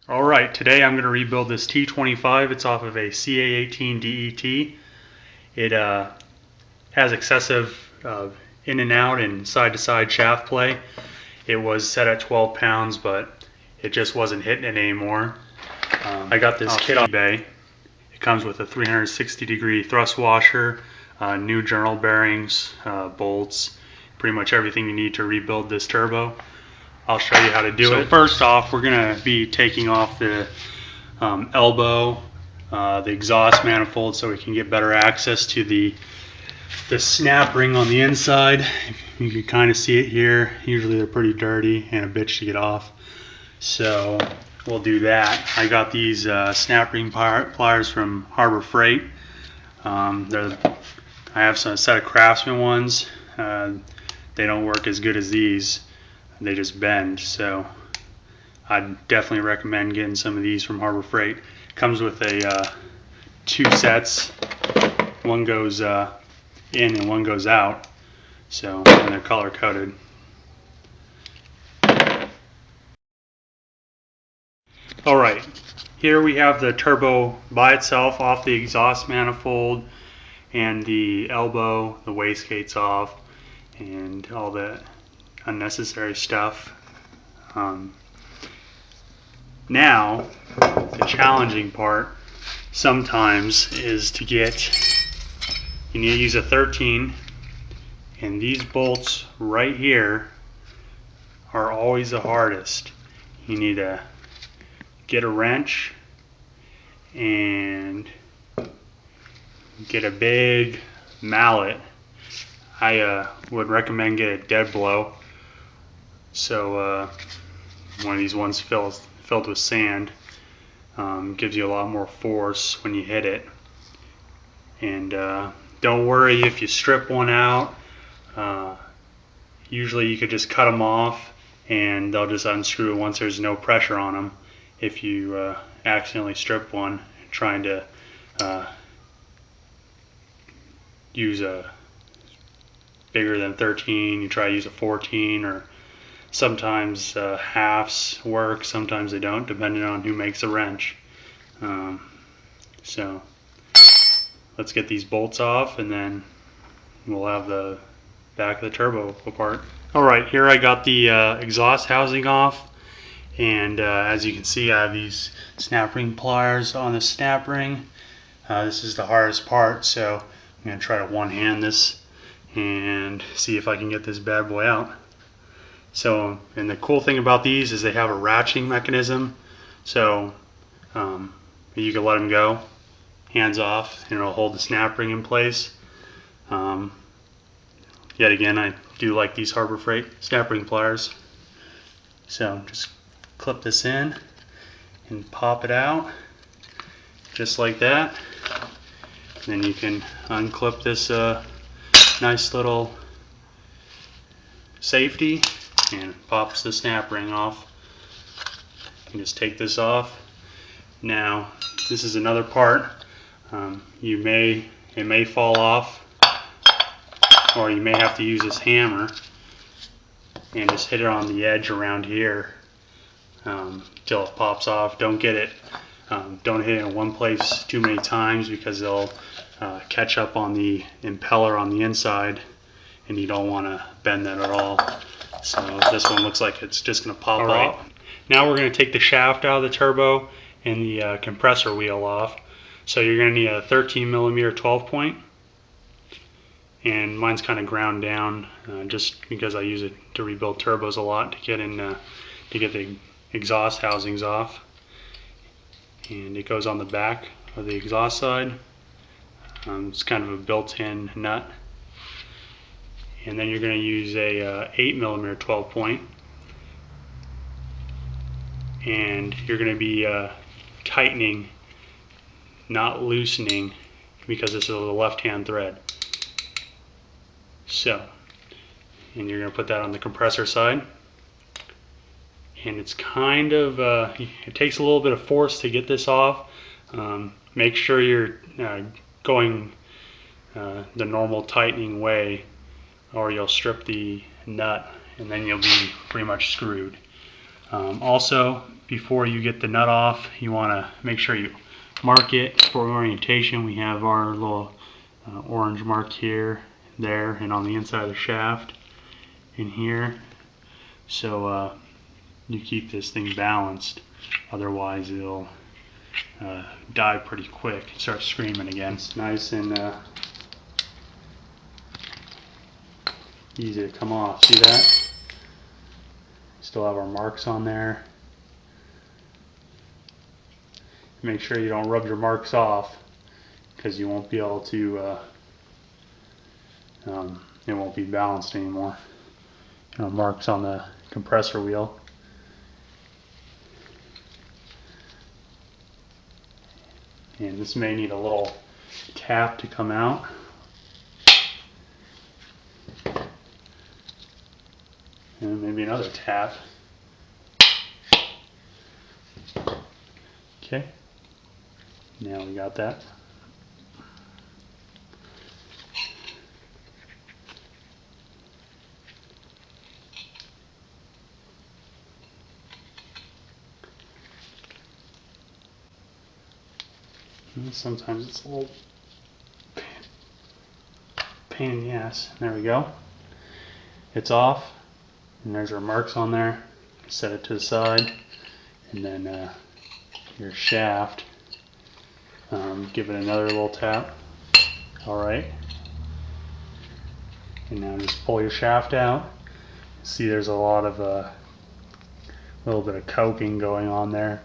Alright, today I'm going to rebuild this T25. It's off of a CA18 DET. It has excessive in and out and side to side shaft play. It was set at 12 pounds, but it just wasn't hitting it anymore. I got this kit on eBay. It comes with a 360 degree thrust washer, new journal bearings, bolts, pretty much everything you need to rebuild this turbo. I'll show you how to do it. First off, we're going to be taking off the elbow, the exhaust manifold, so we can get better access to the snap ring on the inside. You can kind of see it here. Usually they're pretty dirty and a bitch to get off. So we'll do that. I got these snap ring pliers from Harbor Freight. I have a set of Craftsman ones. They don't work as good as these. They just bend, so I'd definitely recommend getting some of these from Harbor Freight. It comes with a two sets. One goes in and one goes out, so and they're color coded. Alright, here we have the turbo by itself off the exhaust manifold and the elbow, the wastegate's off, and all that unnecessary stuff. Now, the challenging part sometimes is to get, you need to use a 13, and these bolts right here are always the hardest. You need to get a wrench and get a big mallet. I would recommend get a dead blow. So one of these ones filled with sand gives you a lot more force when you hit it. And don't worry if you strip one out. Usually you could just cut them off and they'll just unscrew once there's no pressure on them. If you accidentally strip one trying to use a bigger than 13, you try to use a 14, or sometimes halves work, sometimes they don't, depending on who makes the wrench. So let's get these bolts off and then we'll have the back of the turbo apart. Alright, here I got the exhaust housing off, and as you can see I have these snap ring pliers on the snap ring. This is the hardest part, so I'm going to try to one hand this and see if I can get this bad boy out. So, and the cool thing about these is they have a ratcheting mechanism, so you can let them go, hands off, and it'll hold the snap ring in place. Yet again, I do like these Harbor Freight snap ring pliers. So just clip this in and pop it out, just like that. And then you can unclip this nice little safety, and it pops the snap ring off. You can just take this off. Now this is another part. It may fall off, or you may have to use this hammer and just hit it on the edge around here till it pops off. Don't hit it in one place too many times, because they'll catch up on the impeller on the inside, and you don't want to bend that at all. So this one looks like it's just going to pop off. Now we're going to take the shaft out of the turbo and the compressor wheel off. So you're going to need a 13mm 12 point, and mine's kind of ground down just because I use it to rebuild turbos a lot, to get the exhaust housings off. And it goes on the back of the exhaust side. It's kind of a built-in nut. And then you're going to use a 8mm 12 point, and you're going to be tightening, not loosening, because this is a left-hand thread. So, and you're going to put that on the compressor side, and it's kind of it takes a little bit of force to get this off. Make sure you're going the normal tightening way, or you'll strip the nut and then you'll be pretty much screwed. Also, before you get the nut off, you want to make sure you mark it for orientation. We have our little orange mark here, there, and on the inside of the shaft in here. So you keep this thing balanced, otherwise it'll die pretty quick and start screaming again. It's nice and easy to come off. See that? Still have our marks on there. Make sure you don't rub your marks off, because you won't be able to, it won't be balanced anymore. Marks on the compressor wheel. And this may need a little tap to come out. And maybe another tap. Okay. Now we got that. And sometimes it's a little pain in the ass. There we go. It's off. And there's our marks on there. Set it to the side. And then your shaft. Give it another little tap. Alright. And now just pull your shaft out. See, there's a lot of little bit of coking going on there.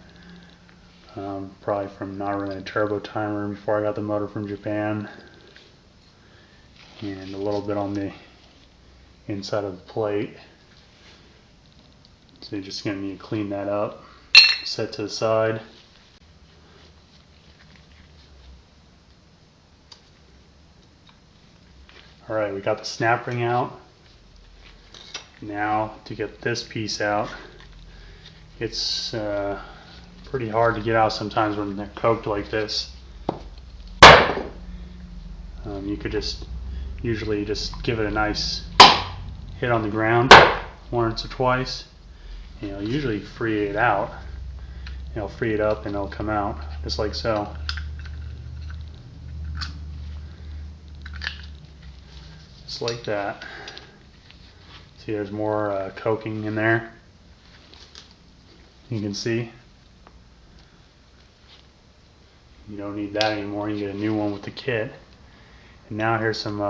Probably from not running a turbo timer before I got the motor from Japan. And a little bit on the inside of the plate. So you're just going to need to clean that up. Set to the side. Alright, we got the snap ring out. Now to get this piece out, it's pretty hard to get out sometimes when they're coked like this. You could usually just give it a nice hit on the ground once or twice, and it'll usually free it out. It'll free it up and it'll come out just like so. Just like that. See, there's more coking in there. You can see. You don't need that anymore. You get a new one with the kit. And now here's some.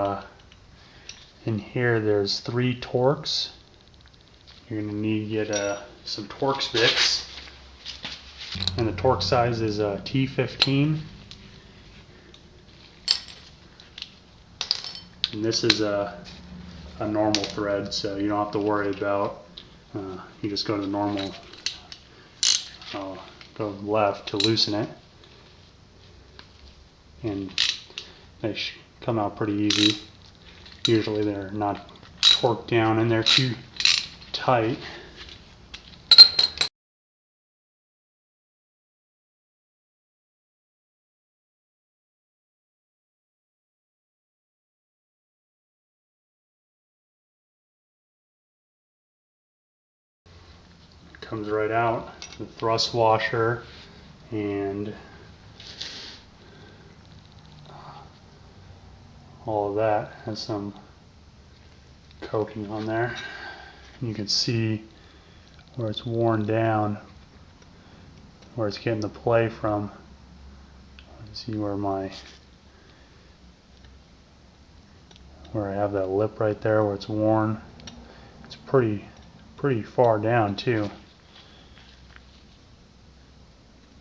In here, there's 3 Torx. You're going to need to get some Torx bits. And the Torx size is T15. And this is a normal thread, so you don't have to worry about, you just go to normal, go left to loosen it. And they come out pretty easy. Usually they're not torqued down and they're too tight. Comes right out, the thrust washer and all of that has some coating on there. You can see where it's worn down, where it's getting the play from. Let's see where I have that lip right there where it's worn. It's pretty far down too.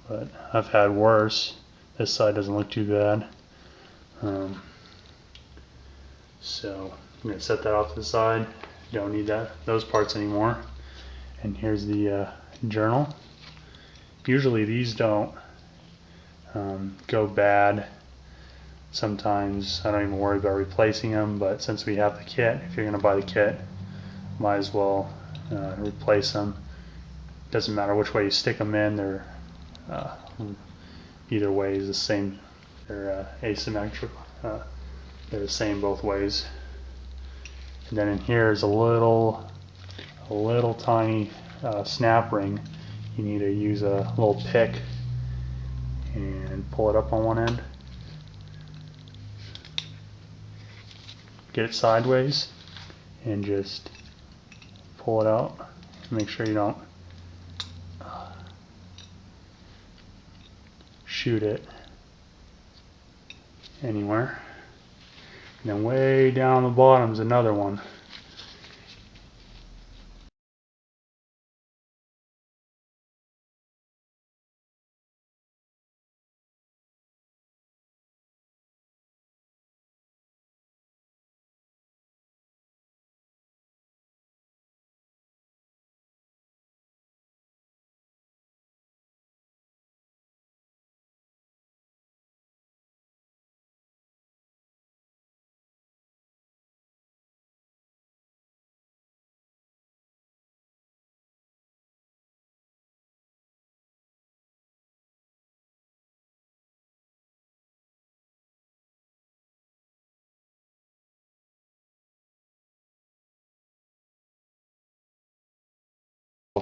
But I've had worse. This side doesn't look too bad. So I'm going to set that off to the side. Don't need those parts anymore. And here's the journal. Usually these don't go bad. Sometimes I don't even worry about replacing them, but since we have the kit, if you're going to buy the kit, might as well replace them. Doesn't matter which way you stick them in, they're either way is the same. They're asymmetric. They're the same both ways. And then in here is a little tiny snap ring, you need to use a little pick and pull it up on one end. Get it sideways and just pull it out. Make sure you don't shoot it anywhere. And then way down the bottom is another one.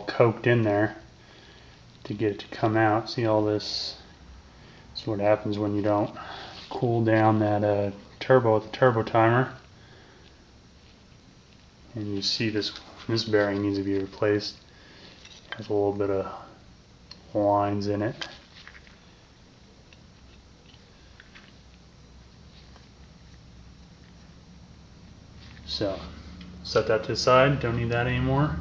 Coked in there to get it to come out. See all this? That's what happens when you don't cool down that turbo with the turbo timer. And you see this bearing needs to be replaced. It has a little bit of lines in it. So set that to the side, don't need that anymore.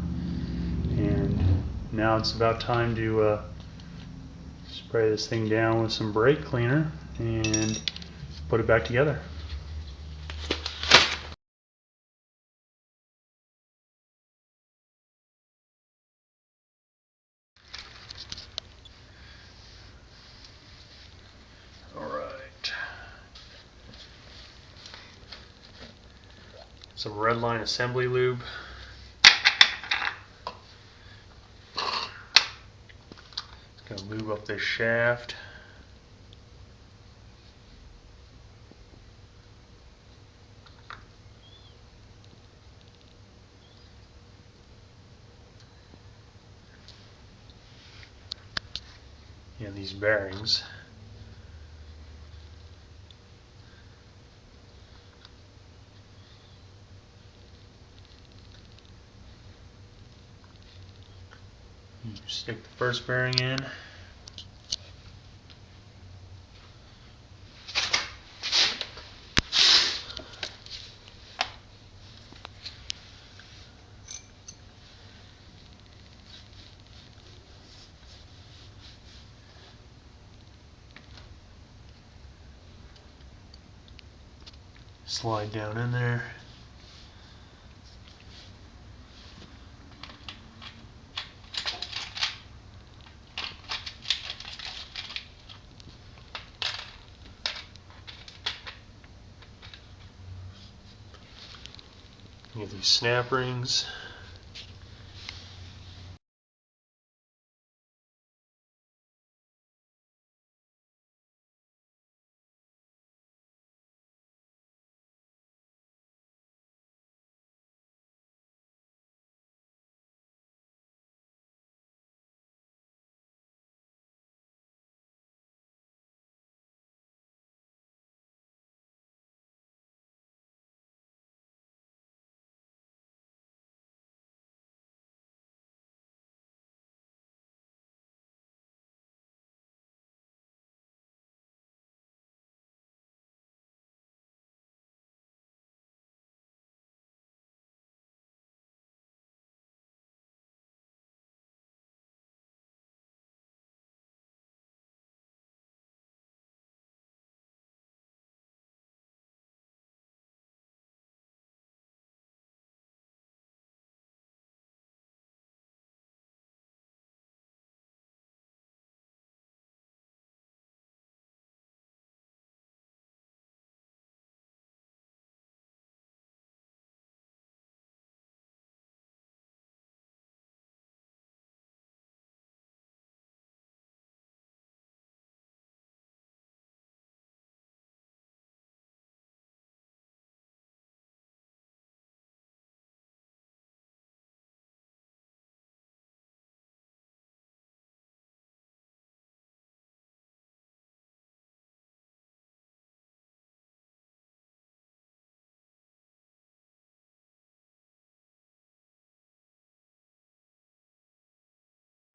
And now it's about time to spray this thing down with some brake cleaner and put it back together. Alright. Some Redline assembly lube. Gonna lube up this shaft. Yeah, these bearings. You stick the first bearing in. Slide down in there. You have these snap rings.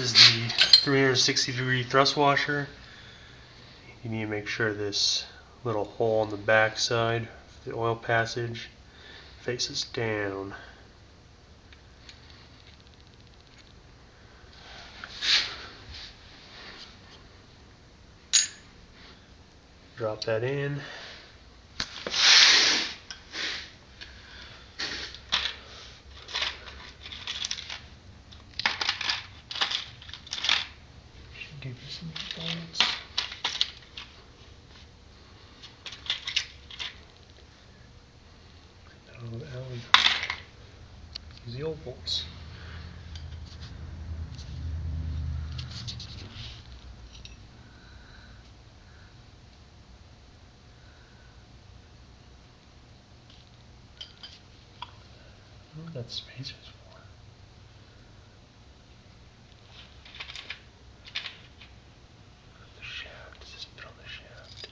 is the 360-degree thrust washer. You need to make sure this little hole on the back side, the oil passage, faces down. Drop that in. Should give you some bolts. Use the old bolts. I don't know what that spacer's for. The shaft. Just put on the shaft.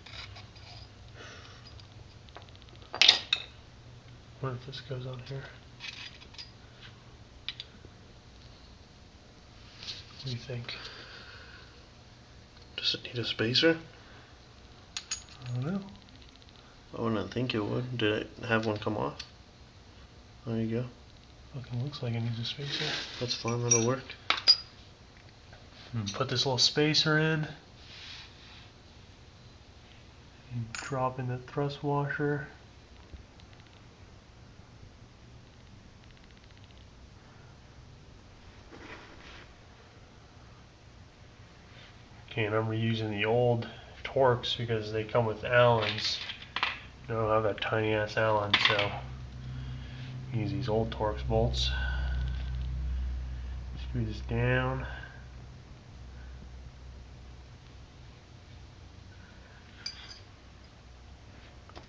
I wonder if this goes on here. What do you think? Does it need a spacer? I don't know. I wouldn't think it would. Did it have one come off? There you go. Fucking looks like it needs a spacer. That's fine, that'll work. Put this little spacer in. And drop in the thrust washer. Okay, and I'm reusing the old Torx because they come with Allens. I don't have that tiny ass Allen, so use these old Torx bolts. Screw this down.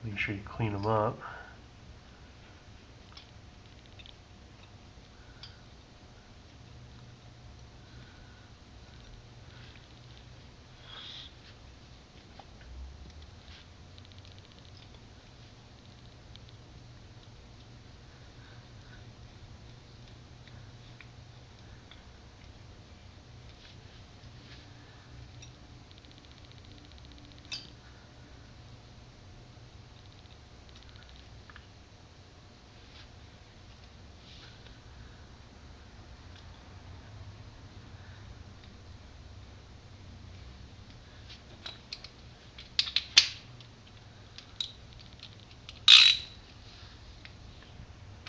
Make sure you clean them up.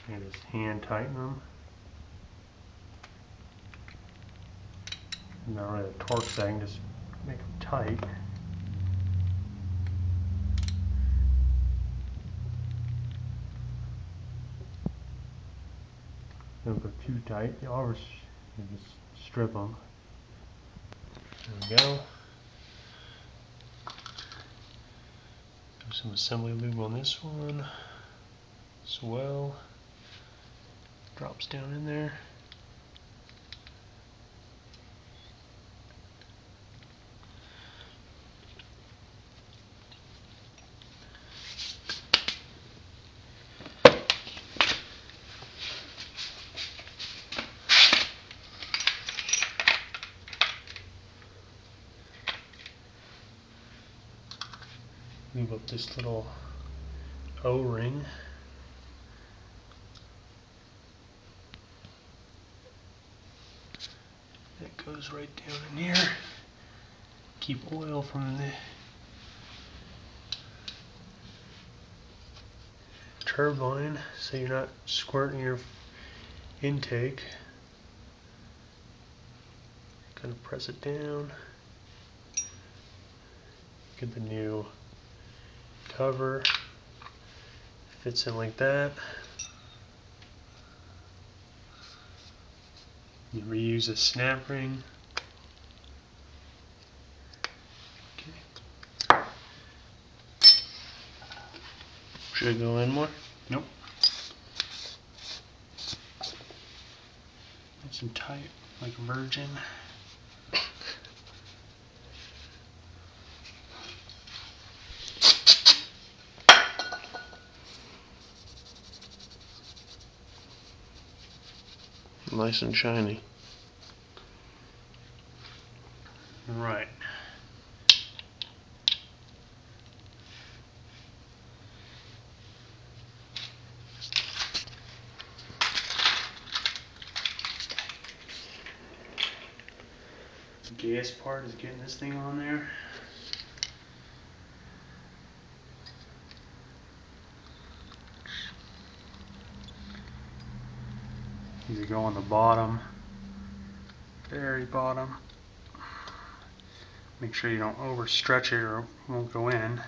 And just hand tighten them. Not really a Torx thing, just make them tight. Don't go too tight. You always just strip them. There we go. Do some assembly lube on this one as well. Drops down in there. Lube up this little O-ring. It goes right down in here. Keep oil from the turbine so you're not squirting your intake. Kind of press it down. Get the new cover. Fits in like that. You reuse a snap ring. Okay. Should it go in more? Nope. Nice and tight, like a virgin. Nice and shiny. trickiest part is getting this thing on there. Either go on the bottom, very bottom. Make sure you don't overstretch it or it won't go in.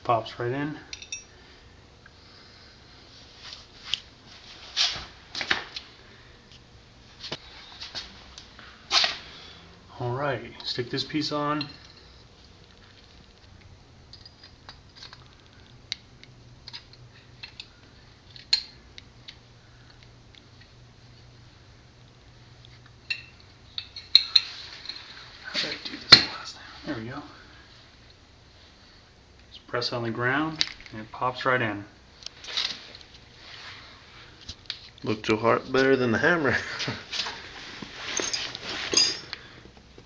Pops right in. Alright, stick this piece on. How did I do this last time? There we go. Press on the ground and it pops right in. Looked a lot better than the hammer.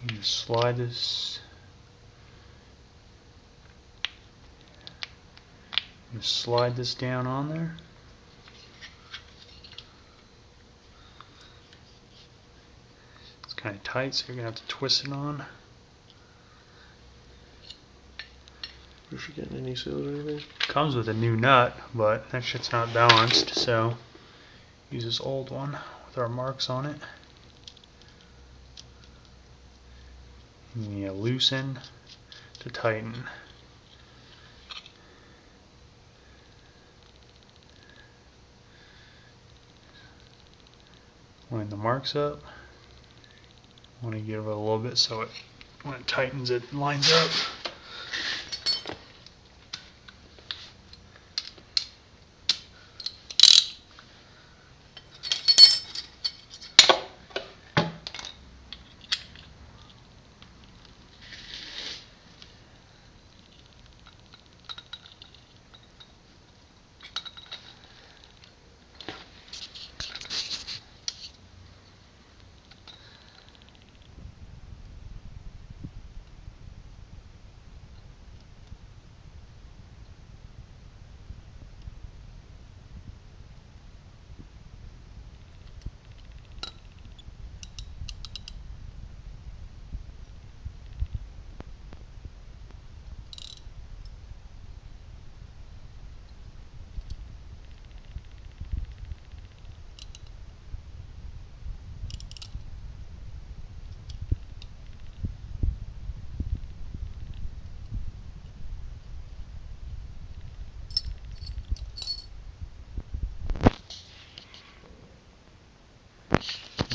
You just slide this. Just slide this down on there. It's kind of tight, so you're gonna have to twist it on. Are you getting any seals or anything? Comes with a new nut, but that shit's not balanced, so use this old one with our marks on it. And you loosen to tighten. Line the marks up. Want to give it a little bit so it, when it tightens, it lines up.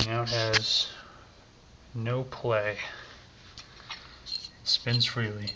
Now it has no play. It spins freely.